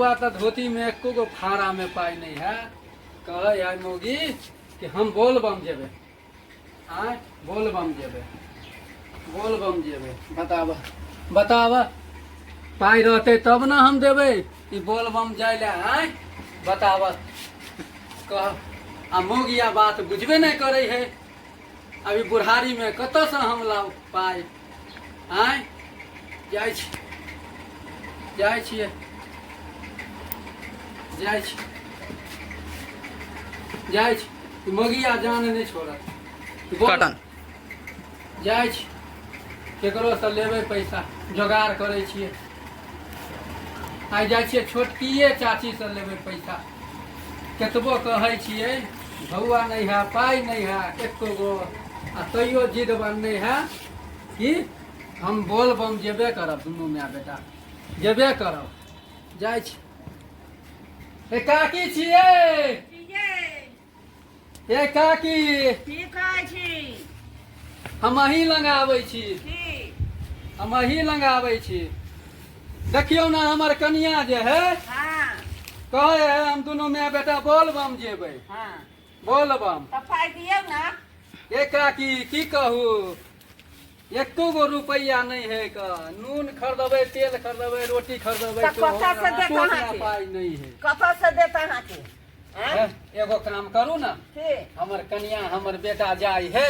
बउआ तो धोती में एको गो फाड़ा में पाई नहीं है। कह यार मोगी कि हम बोलबम जेबे। आय बोलबम जेबे बताब बताब पाई रहते तब ना हम देबे ई बोलबम जाय ले। आय बताब कह आ मोगिया बात बुझबे नहीं करे है। अभी बुढ़ारी में कत से हम लाउ पाई। आय जाइ छियै मोगिया जान नहीं छोड़त। कटन जाइ छी केकरो से लेबै पैसा जोगाड़ करे छियै। आइ जाइ छियै छोटकिए चाची से लेबै पैसा। केतबो कहै छियै भौआ नहीं है पाई नहीं है एको गो आ तैयो जिद बनने है कि हम बोलबम जेबे करब। दुनू माय बेटा जेबे करब। जाइ छी ए काकी छियै ए काकी हम अहीं लग आबै छी। हम अहीं लग आबै छी। देखियौ ना हमर कनिया जे है कहे है हम दुनू माय बेटा बोलबम जेबै। बोलबम पाई दियौ ना। ए काकी की कहू एको गो रुपया नहीं है का। नून खरीदबे तेल खरीदबे रोटी खरीदबे पाई नहीं है। कतऽ से देता अहाँ के? एगो काम करू ना हमर कनिया हमर बेटा जाय है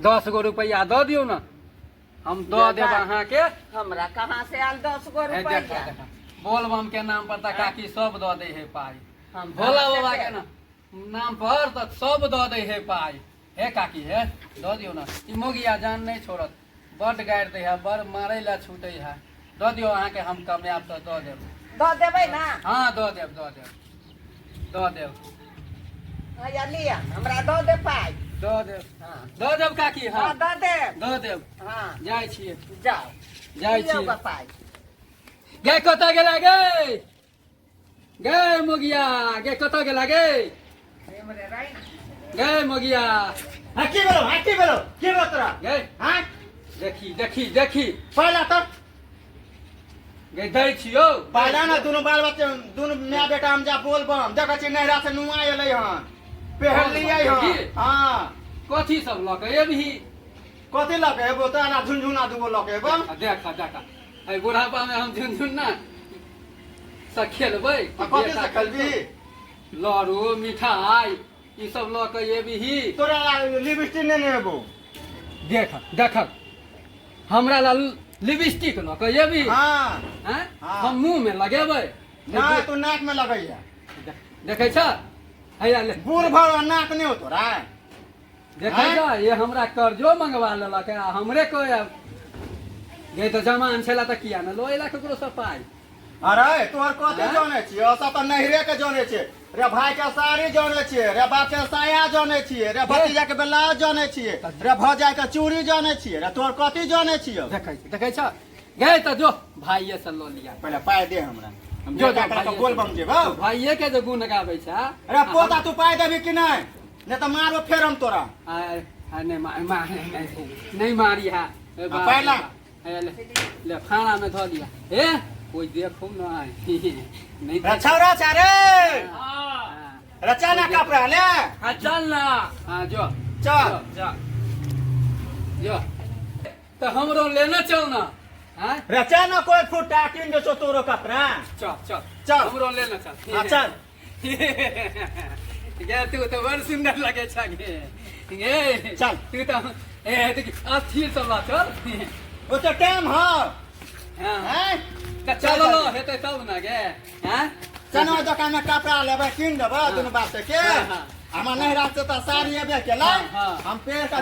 10 गो रुपया दऽ दियौ ना हम दऽ देब अहाँ के। हमरा कहाँ से आयल 10 गो रुपया? बोलबम के नाम पर त काकी सब दऽ दे है पाई। भोला बाबा के नाम पर त सब दऽ दे है पाई। हे काकी हे दऽ दियौ ना। ई मोगिया जान नहीं छोड़त। बड गाड़ि दे है बड़ मारे ला छूटे है। दऽ दियौ अहाँ के हम कमायब त दऽ देब। दऽ देबै ना? हाँ दऽ देब। या लिया हमरा दऽ दे पाई। दऽ देब काकी। हाँ दऽ देब। हाँ जाइ छियै जाओ छियै। पाई गे कतऽ गेला गे मोगिया गे कतऽ गेला गे मोगिया। की भेलो की तोरा गे हाँ देखी पहला तो गे दै छियौ पहला ना दोनों बाल बच्चे दोनों माय बेटा हम जा बोलबम देखै छी नहरा से नुआ एलै हन पहलियै हन। हाँ कथी सब लऽ के एबही? कथी लऽ के एबो तोरा झुनझुना दूगो लऽ के एबो। देख एहि बुढ़ापा में हम झुनझुना से खेलबै। कथी से खेलबी? लड़ू मिठाई ई सब लऽ के एबही। तोरा लिपस्टिक नहीं एबो। देख हमरा ला लिपस्टिक लऽ के एबही। हाँ हम मुंह में लगेबै ना तू नाक में लगैया। देखै छ हैया ले बूढ़ भर नाक नहीं हो तोरा। देखै छ ये हमरा कर्जो मंगवा लेलक आ हमरे कहे गे तो जमान छला त किया न लोएला ककरो से पाई। अरे तोहर कथी जाने छियै? सब त नहरे के जाने छियै रे। भाई के साड़ी जाने छियै रे। बाप के साया जाने छियै रे। भतीजा के ब्लाउज जाने छियै रे। भौजाई के चूड़ी जाने छियै रे। तोहर कथी जाने छियै? देखै छ गे त जो भाइये से लो लिया। पहले पाई दे हमरा हम जो तो बोलबम जेबो। भाइये के जो गुण गाबै छ। अरे पोता तू पाई देबी कि नहीं? नहीं तो मारबो फेर हम तोरा। नहीं मारी है पहला ले खाना में धो लिया। हे कोई देखो ना नहीं छौरा छारे रचा ना कपड़ा ले। हाँ चल ना। हाँ जो तो हमरो लेना चल ना। हाँ रचा ना कोई फुटा किन दे सो तोरो कपड़ा। चल हमरो लेना चल। चल गे तू तो बड़ सुंदर लगे छ गे चल तू तो अस्थिर सब ला चल। वो तो टाइम हो। हाँ चलो हेतै तब ना गे। हाँ चलो दुकान में कपड़ा लेबे किन देबो दोनों बात के। हमरा नहीं रास्ते तो साड़ी एबे केला हम पेड़ का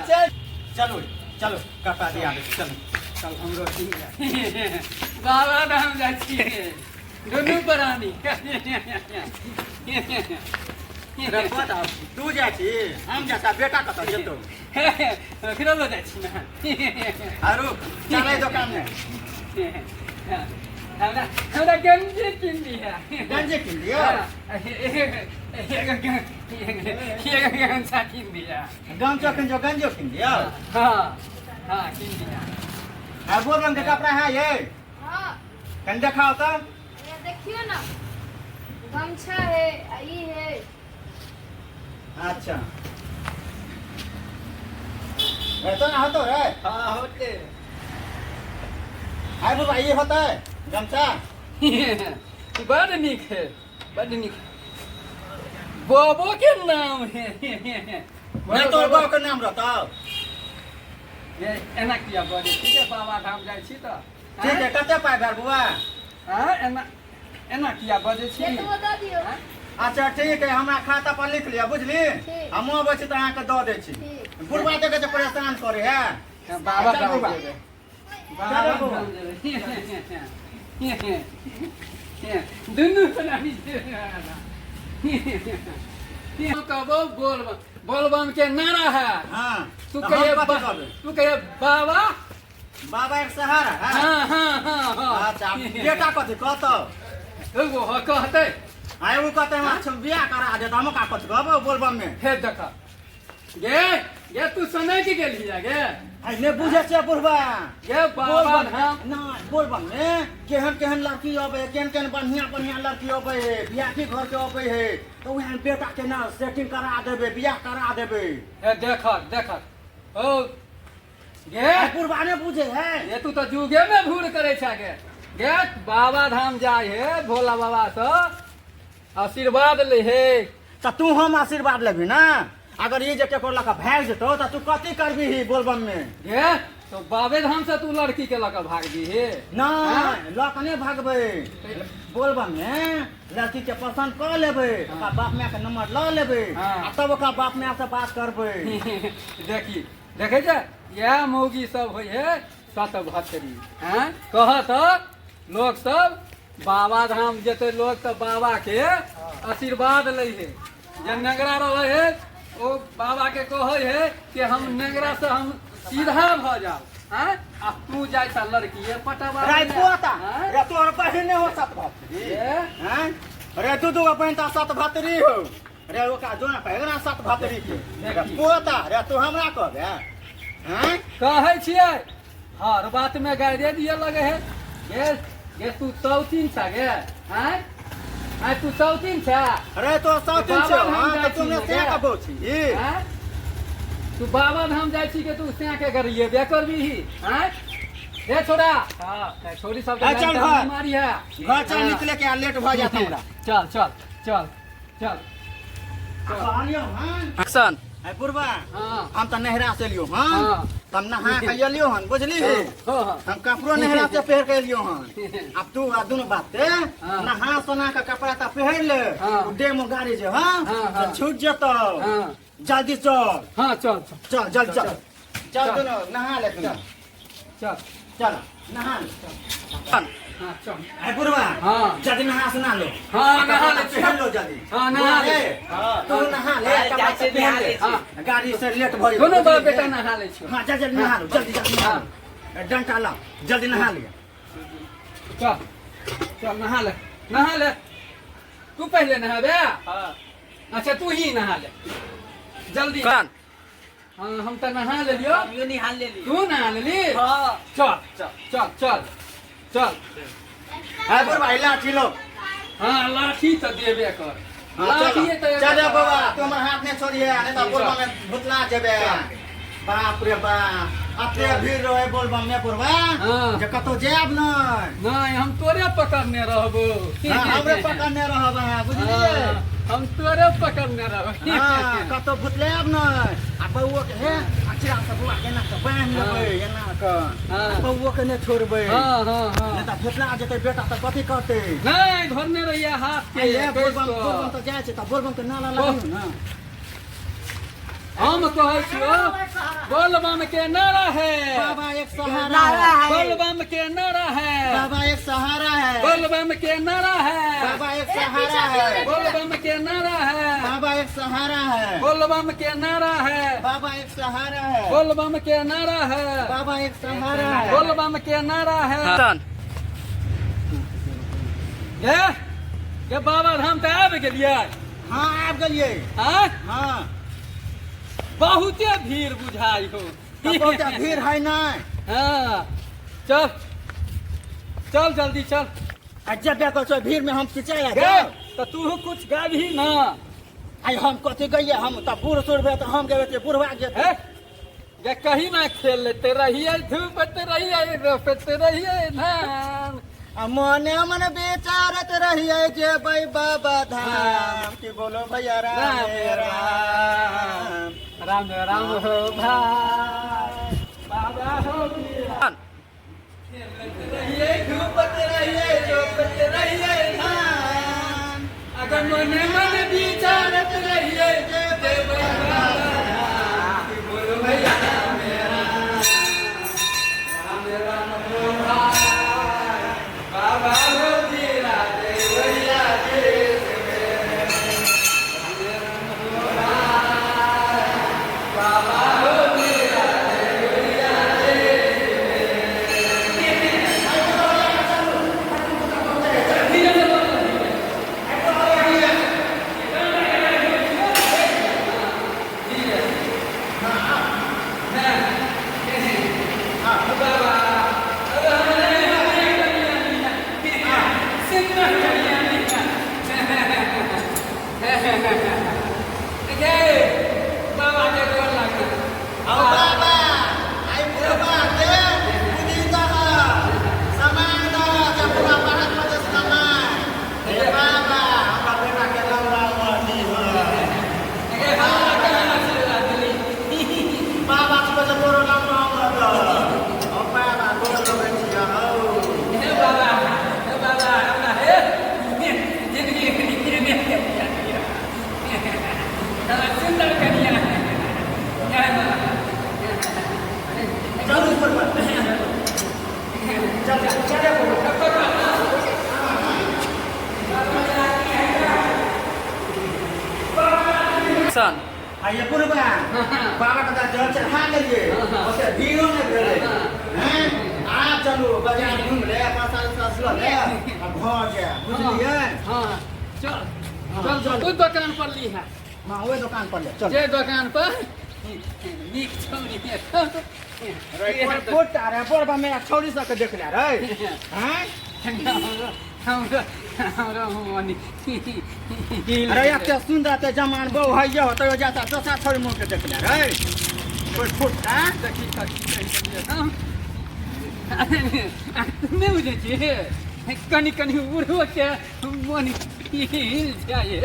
चलो कपड़ा दिया दे। चल हमरो ठीक है बाबा धाम जाइ छियै दुनू प्राणी। रे बता तू जा छी हम जैसा बेटा कत जेतो फिर लो जाइ छी ना। आरो चले दुकान में हमरा गंजी किन दिया। गंजी किन दिया? गंजा किन दिया। गंजो किन दिया? हाँ किन दिया। बोल रंग के कपड़ा है ये? कन दिखाओ तो। देखियो ना, गमछा है, ई है। अच्छा रहता ना होतो रे हाँ होते आय बाबा ये होता है गमछा बड़ निक है, बड़ निक। बाबो के नाम है। मैं तोर बाप के नाम रहता ये एना किया बड़े ठीक है, बाबा धाम जाइ छी तो ठीक है कते पाय भेल बुआ हाँ एना एना किया बजे छी। ये तो दे दियो। अच्छा ठीक है हमरा खाता पर लिख लिया बुझली ठीक। हम अबै छी त अहाँ के दऽ दै छी ठीक। बुढ़वा देखे जे परेशान करे है बाबा चल धाम बुआ। जेबै। चल बाबा बुआ। धाम जेबै। दुनू प्राणी कहबो बोलबम के नारा है। हाँ तू तो हम कहे कथी कहबै? तू कहे बाबा। बाबा एक सहारा है हाँ हाँ हाँ हाँ अच्छा बेटा कथी कहतो एगो ह कहते आय उ कहते हम बियाह करा दे त हम का कथी कहबो बोलबम में हे देख गे गे तू सुनै की गेली गे आय ने बुझे छै बुढ़वा गे बाबा धाम ना बोलबम में केहन केहन लड़की अबै केहन केहन बढ़िया बढ़िया लड़की अबै है बियाह घर के अबै है तो वहाँ बेटा के ना सेटिंग करा देबे बियाह करा देबे हे देख देख ओ गे बुढ़वा ने बुझे है ये तू तो जुगे में भूल करे छा गे बाबा धाम जाए है भोला बाबा से आशीर्वाद ले हे। त तू हम आशीर्वाद लेबी ना अगर ये जे केकरो लका भाग जेतो त तू कथी करबी ही बोलबम में गे तो बाबे धाम से तू लड़की के लकर भाग दी हे। ना हाँ? लकने भागबे बोलबम में लड़की के पसंद कर लेबे ओकरा बाप माय के नंबर ल लेबे हाँ। आ तब ओकरा बाप माय से बात करबे देखी देखे जा यह मौगी सब होइ है सत भतरी हैं कहत लोग सब बाबा धाम जेते लोग तो बाबा के आशीर्वाद ले है। जे नगरा रहे है वो बाबा के कहे है कि हम नगरा से हम सीधा भ जाओ हैं आ तू जाय सा लड़की है पटावा राय पोता हैं? रे तोर बहिन हो सत भतरी ये हैं रे दू बहिन त सत भतरी हो रे ओका जोना पहिरा सत भतरी के रे पोता रे तू हमरा कहबे हैं कहे छियै हर बात में गाइरे दिए लगे है। ये तू सौतीन छा गे हैं आय तू सौतीन छा रे तो सौतीन बाबा छ धाम हां जाइ त तुमने छी से गे। कबो छी हैं तू बाबा धाम जाइ छी के तू से के करिए बे करबी ही हैं ए छोड़ा हां छोरी सब आ, चल घर। बीमारी है घर चल निकले के लेट भ जात हमरा चल चल चल चल कहलियो हां एक्शन ए बुढ़वा हां हम त नहरा से लियो हां हाँ। तब नहा के लियो हन बुझली हां हम कपड़ो नहरा से पहन के लियो हन अब तू आ दुनु बात ते हाँ। नहा सोना के कपड़ा त पहन ले हाँ। डेमो गाड़ी जे हां हाँ, हाँ। तो छूट जतो हां जल्दी चल हां चल चल चल जल्दी चल चल। चल चल। दुनु नहा ले तू चल चल नहा ले चल हां चल ए बुढ़वा हाँ। जल्दी नहा सुना लो हाँ, नहा ले। पहन लो जल्दी हाँ, नहा ले। तू नहा ले कपड़ा से पहन ले हाँ। गाड़ी से लेट भ दोनों बाप बेटा नहा ले छियो हाँ जल्दी नहा लो जल्दी जल्दी नहा लो डंटा ला जल्दी नहा लिया चल चल नहा ले तू पहले नहाबे अच्छा तू ही नहा ले जल्दी हाँ हम तो नहा ले लियो तू नहा ले ली चल चल चल चल चल है बुढ़वा लाठी लो हाँ लाठी तो देबे कर हाँ, लाठी चल तो चल बाबा तुम हाथ में छोड़िए नहीं तो बोलबा में भुतला जेबे बाप रे बाप अते भीड़ रहे बोलबा में बुढ़वा हाँ। जे कतो जाब न नहीं हम तोरे पकड़ने रहबो हमरे पकड़ने रहब बुझलिए हाँ, हम तोरे पकड़ने रहबो हां कतो भुतलेब न आ बउओ के हे अचरा से बुआ के ना के बांध लेबै एना के हाँ। बउओ के ने छोड़बै हाँ हाँ हाँ नहीं तो भुतला जेतै बेटा त कथि करतै नहीं धरने रहिए हाथ के ये बोलबम कैसो। बोलबम त जाय छै त बोलबम के नाला लागू न हम कहै छियो बोलबम के नारा है बाबा एक सहारा है बोलबम के नारा है बाबा एक सहारा है बोलबम के नारा है बाबा एक सहारा है बोलबम के नारा है बाबा एक सहारा है बोलबम के नारा है बाबा एक सहारा है बोलबम के नारा है बाबा एक सहारा है बोलबम के नारा है ये बाबा धाम त आबि गेलियै हाँ आबि गेलियै हाँ हाँ बहुते भीड़ बुझाई हो त बहुते भीड़ है नहीं हाँ चल चल जल्दी चल जब देखो सो भीड़ में हम खिंचाया गे जाओ तो तू कुछ गा भी ना आई हम कथी गइए हम त बूढ़ सूढ़ भे त हम गए थे बुढ़वा जेते है गे कहीं ना खेल लेते रहिए धूपते रहिए रोपते रहिए धान मने मन बेचारत रहिए जे भाई बाबा धाम की बोलो भैया राम राम राम राम हो भाई बाबा हो वीरान खेलते रहिए धूपते रहिए रोपते रहिए धान अगर मने मन विचारत रहिए जय बाबा धाम बोलो भैया राम राम हो भाई बाबा हो वीरा जय भैया देश में राम हो भाई बाबा हो वीरा जय भैया बाबा के गोर लागते आओ बाबा आई बुढ़वा दे बुद्धि दहा सामान दहा जब पूरा भारत में देश कमाए हे बाबा हमरा बेटा के लंबा मर्दी हो बाबा को जब तोरो लंबा मर्द ओ बाबा गोल लगे छिया हो हे बाबा हमरा हे जिंदगी में सुंदर कन्या चल ऊपर पर चल सन आइए बुढ़वा बाबा का जल चढ़ा लिए उसे भीड़ों में भेले हैं आप चलो बाजार घूम ले पास ले अब घर जा बुझलिए हां चल चल तू दुकान पर ली है मां ओए दुकान पर ले चल जे दुकान पर नीक छौरी है रे फोट आ रे पर में छौरी सब के देख ले रे हैं हमरा मनी अरे एक सुंदर ते जमान बहु है यो तो जाता दसा छौरी मुंह के देख ले रे कोई फुट आ देखी नहीं बुझे छी कनी उड़ो के मनी हिल जाए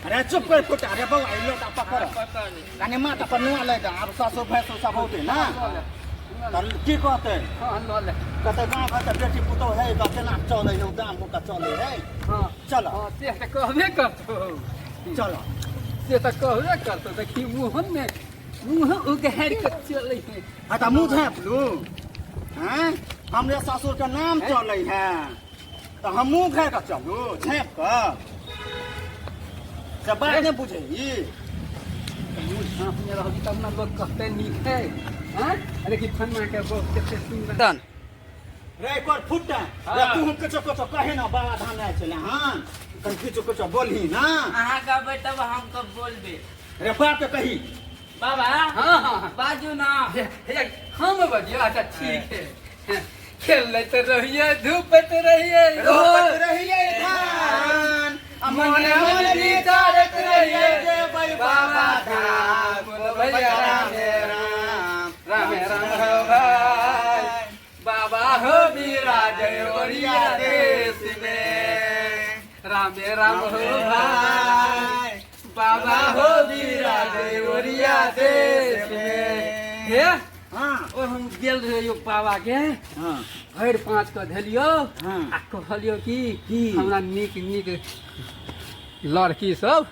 अरे चुप कर फुट अरे बहु आई लोटा पकड़ कने माथा पर नुआ ले अब सासो भैंसो सब होते ना तल की कहते हां ल कहते गांव का बेटी पुतो है का केना चले हो गांव को का चले है हां चलो हां से त कहबे करतो चलो से त कहबे करतो देखी मुंह उगहर के चले है हटा मुंह झाँपलू हैं हमरे ससुर के नाम चले है तो हम मुंह घर का चलू झाँप का सब बात नहीं बुझे मेरा होगी तब ना लोग कहते नीक है हाँ अरे कि फन्ना के बहुत कितने सुंदर रे कोर फुटा रे तू हम कुछ कहे ना बाबा धाम आए चले हां कन कुछ बोलही ना अहाँ कहबै तब हम कब बोलबे रे बात तो कही बाबा हाँ बाजू ना हम बजियो अच्छा ठीक है खेल लेते रहिए धूपते रहिए रोपत रहिए धान मने मन विचारत रहिए जय भाई बाबा धाम बोलो भैया राम हो भाई बाबा हो वीरा जय ओरिया देश में राम हो भाई बाबा हो वीरा जय ओरिया देश में हे हां ओ हम गेल रहियो बाबा के हां भरि 5 के धेलियो हाँ। आ कहलियो कि हमरा नीक लड़की सब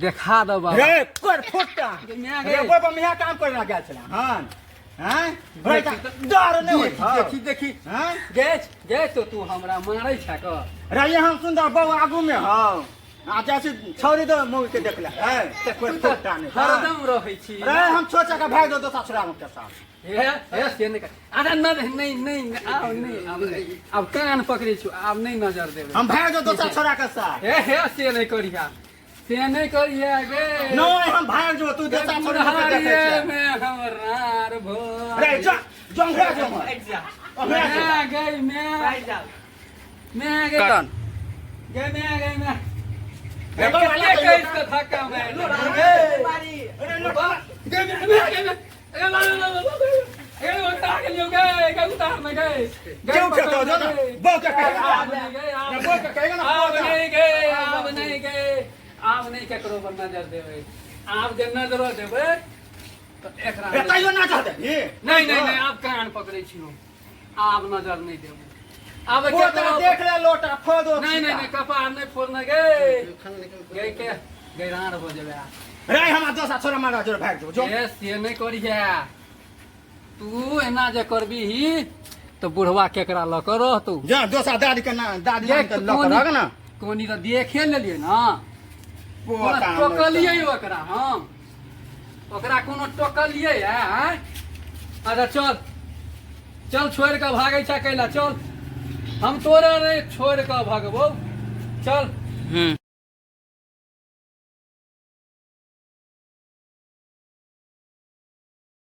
देखा दो बाबा रे कर फुटा मैं रे बाबा मिया काम करना गया चला हां हैं भाई डर नहीं होई देखी हैं गए तो तू हमरा मारै छ क रे हम सुंदर बहु आगू में हो आ जैसे छौरी तो मुंह के देखला है ते कोई फुटा नहीं हरदम रहै छी रे हम छोचा का भाग दो ससुरा में के साथ हे से नहीं अरे नहीं आओ नहीं अब कान पकड़े छु अब नहीं नजर देबे हम भाग दो दोसर छोरा के साथ हे से नहीं करिया से नहीं करिए गे नहीं हम भाग जो तू दोसर छोरा के देखे बुढ़ारिये छे में हमरार भो रे जा जंघा जो जा मैं गई मैं भाई जाओ मैं गई गए मैं रे बाबा, कितने ला, का इसका धक्का मैं क्यों खेतो जो ना बो के कहेगा ना बो के कहेगा ना आप नहीं ककरो पर नजर देवे आप जे नजर देवे तो एकरा रे ताइयो ना चाहते ये नहीं आप कान पकड़े छियो आप नजर नहीं देवे अब वो तेरा देख ले लोटा फोदो नहीं कपार नहीं फोड़ना गए के गैरान हो जावे रे हम दोसा छोरा मारा जोर भाग जो यस ये नहीं करी है तू एना जे करबी ही तो बुढ़वा केकरा ल कर तू जा दोसा दादी के ना दादी के लक रग ना कोनी तो देखे लेलिए ना पोता टोकलिए ओकरा हम ओकरा कोनो टोकलिए है अच्छा चल छोड़ के भागे छा कैला चल हम तोरा नहीं छोड़ के भागबो चल